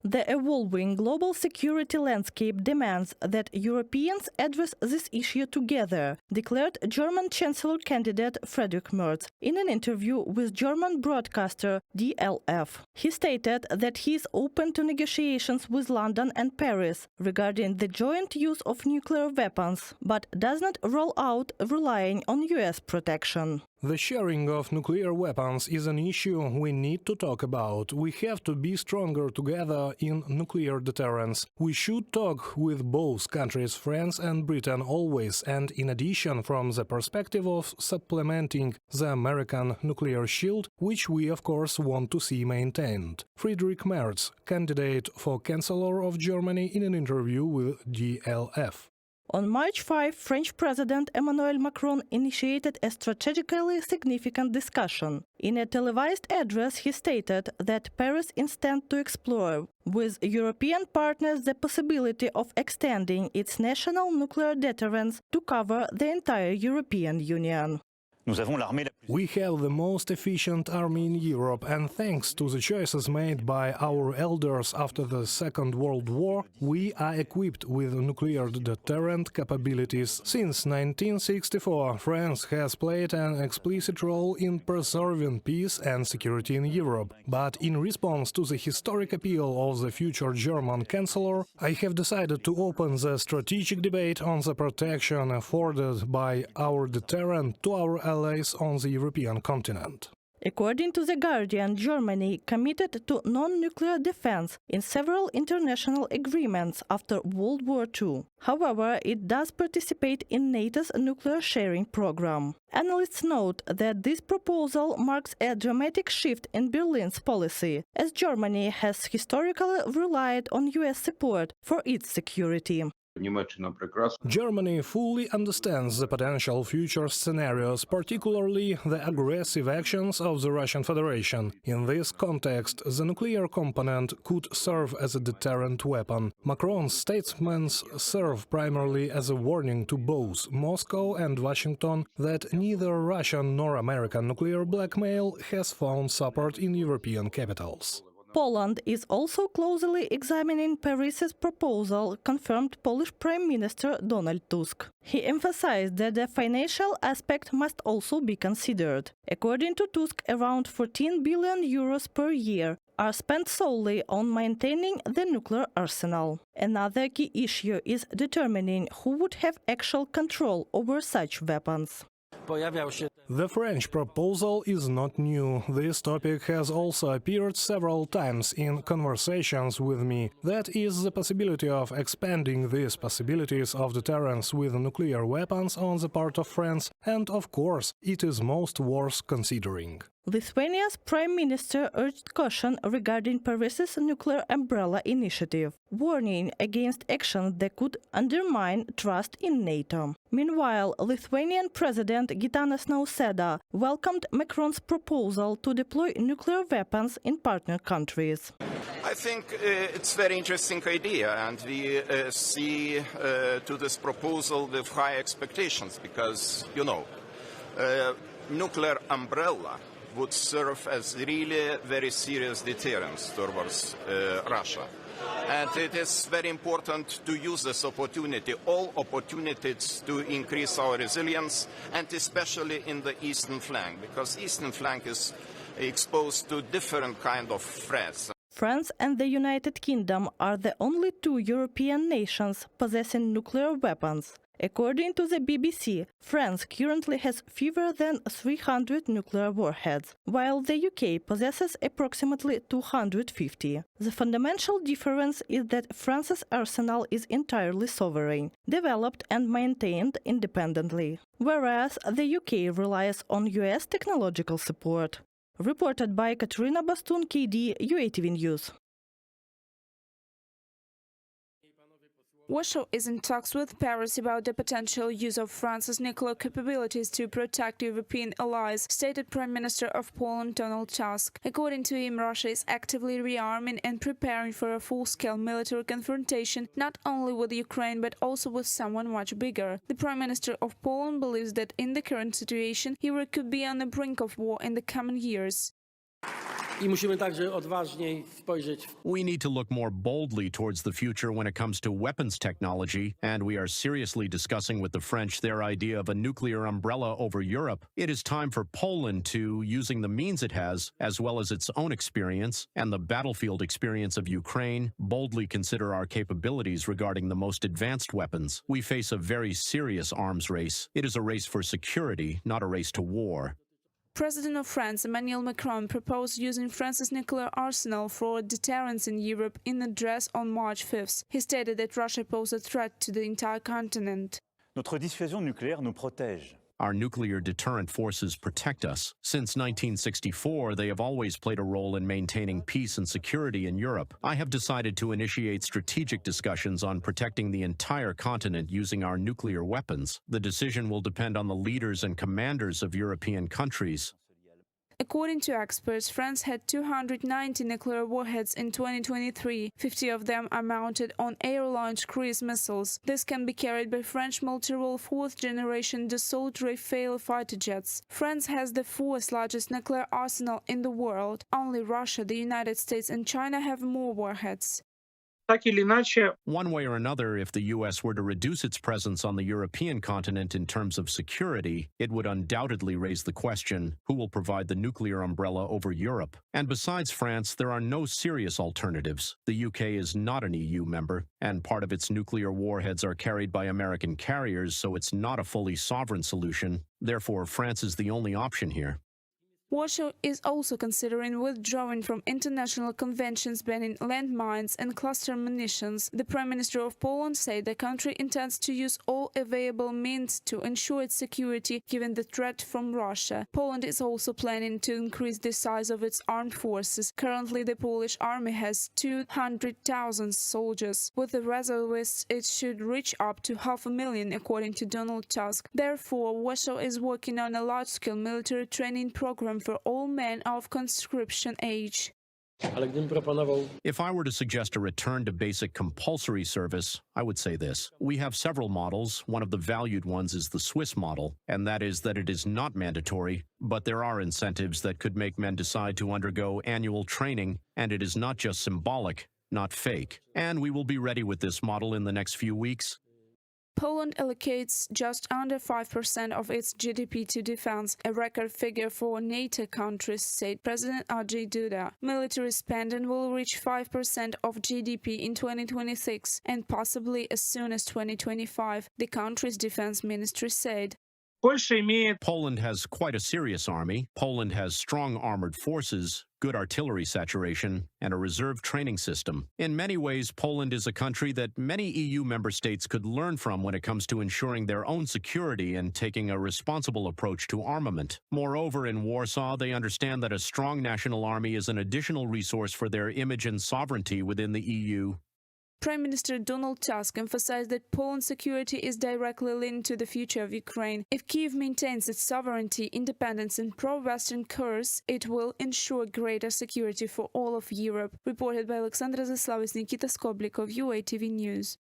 The evolving global security landscape demands that Europeans address this issue together, declared German Chancellor candidate Friedrich Merz in an interview with German broadcaster DLF. He stated that he is open to negotiations with London and Paris regarding the joint use of nuclear weapons, but does not rule out relying on US protection. The sharing of nuclear weapons is an issue we need to talk about. We have to be stronger together in nuclear deterrence. We should talk with both countries, France and Britain, always, and in addition, from the perspective of supplementing the American nuclear shield, which we of course want to see maintained. Friedrich Merz, candidate for Chancellor of Germany, in an interview with DLF. On March 5, French President Emmanuel Macron initiated a strategically significant discussion. In a televised address, he stated that Paris intends to explore with European partners the possibility of extending its national nuclear deterrence to cover the entire European Union. We have the most efficient army in Europe, and thanks to the choices made by our elders after the Second World War, we are equipped with nuclear deterrent capabilities. Since 1964, France has played an explicit role in preserving peace and security in Europe. But in response to the historic appeal of the future German Chancellor, I have decided to open the strategic debate on the protection afforded by our deterrent to our allies on the European continent. According to The Guardian, Germany committed to non-nuclear defense in several international agreements after World War II. However, it does participate in NATO's nuclear sharing program. Analysts note that this proposal marks a dramatic shift in Berlin's policy, as Germany has historically relied on US support for its security. Germany fully understands the potential future scenarios, particularly the aggressive actions of the Russian Federation. In this context, the nuclear component could serve as a deterrent weapon. Macron's statements serve primarily as a warning to both Moscow and Washington that neither Russian nor American nuclear blackmail has found support in European capitals. Poland is also closely examining Paris's proposal, confirmed Polish Prime Minister Donald Tusk. He emphasized that the financial aspect must also be considered. According to Tusk, around 14 billion euros per year are spent solely on maintaining the nuclear arsenal. Another key issue is determining who would have actual control over such weapons. The French proposal is not new. This topic has also appeared several times in conversations with me. That is the possibility of expanding these possibilities of deterrence with nuclear weapons on the part of France, and of course, it is most worth considering. Lithuania's Prime Minister urged caution regarding Paris's nuclear umbrella initiative, warning against action that could undermine trust in NATO. Meanwhile, Lithuanian President Gitanas Nausėda welcomed Macron's proposal to deploy nuclear weapons in partner countries. I think it's a very interesting idea, and we see to this proposal with high expectations because, nuclear umbrella would serve as really very serious deterrence towards Russia. And it is very important to use this opportunity, all opportunities to increase our resilience, and especially in the eastern flank, because eastern flank is exposed to different kind of threats. France and the United Kingdom are the only two European nations possessing nuclear weapons. According to the BBC, France currently has fewer than 300 nuclear warheads, while the UK possesses approximately 250. The fundamental difference is that France's arsenal is entirely sovereign, developed and maintained independently, whereas the UK relies on US technological support. Reported by Katerina Bastun, KD, UATV News. Warsaw is in talks with Paris about the potential use of France's nuclear capabilities to protect European allies, stated Prime Minister of Poland Donald Tusk. According to him, Russia is actively rearming and preparing for a full-scale military confrontation not only with Ukraine but also with someone much bigger. The Prime Minister of Poland believes that in the current situation, Europe could be on the brink of war in the coming years. I musimy także odważniej spojrzeć. We need to look more boldly towards the future when it comes to weapons technology, and we are seriously discussing with the French their idea of a nuclear umbrella over Europe. It is time for Poland to, using the means it has, as well as its own experience and the battlefield experience of Ukraine, boldly consider our capabilities regarding the most advanced weapons. We face a very serious arms race. It is a race for security, not a race to war. President of France Emmanuel Macron proposed using France's nuclear arsenal for deterrence in Europe in an address on March 5th. He stated that Russia poses a threat to the entire continent. Notre dissuasion nucléaire nous protège. Our nuclear deterrent forces protect us. Since 1964, they have always played a role in maintaining peace and security in Europe. I have decided to initiate strategic discussions on protecting the entire continent using our nuclear weapons. The decision will depend on the leaders and commanders of European countries. According to experts, France had 290 nuclear warheads in 2023. 50 of them are mounted on air-launched cruise missiles. This can be carried by French multi-role fourth-generation Dassault Rafale fighter jets. France has the fourth largest nuclear arsenal in the world. Only Russia, the United States and China have more warheads. One way or another, if the U.S. were to reduce its presence on the European continent in terms of security, it would undoubtedly raise the question, who will provide the nuclear umbrella over Europe? And besides France, there are no serious alternatives. The UK is not an EU member, and part of its nuclear warheads are carried by American carriers, so it's not a fully sovereign solution. Therefore, France is the only option here. Warsaw is also considering withdrawing from international conventions banning landmines and cluster munitions. The Prime Minister of Poland said the country intends to use all available means to ensure its security given the threat from Russia. Poland is also planning to increase the size of its armed forces. Currently, the Polish army has 200,000 soldiers. With the reservists, it should reach up to 500,000, according to Donald Tusk. Therefore, Warsaw is working on a large-scale military training program for all men of conscription age. If I were to suggest a return to basic compulsory service, I would say this. We have several models. One of the valued ones is the Swiss model, and that is that it is not mandatory, but there are incentives that could make men decide to undergo annual training, and it is not just symbolic, not fake. And we will be ready with this model in the next few weeks. Poland allocates just under 5% of its GDP to defense, a record figure for NATO countries, said President Andrzej Duda. Military spending will reach 5% of GDP in 2026 and possibly as soon as 2025, the country's defense ministry said. Poland has quite a serious army. Poland has strong armored forces, good artillery saturation, and a reserve training system. In many ways, Poland is a country that many EU member states could learn from when it comes to ensuring their own security and taking a responsible approach to armament. Moreover, in Warsaw, they understand that a strong national army is an additional resource for their image and sovereignty within the EU. Prime Minister Donald Tusk emphasized that Poland's security is directly linked to the future of Ukraine. If Kyiv maintains its sovereignty, independence and pro-Western course, it will ensure greater security for all of Europe. Reported by Alexandra Zaslavas, Nikita Skoblikov, UATV News.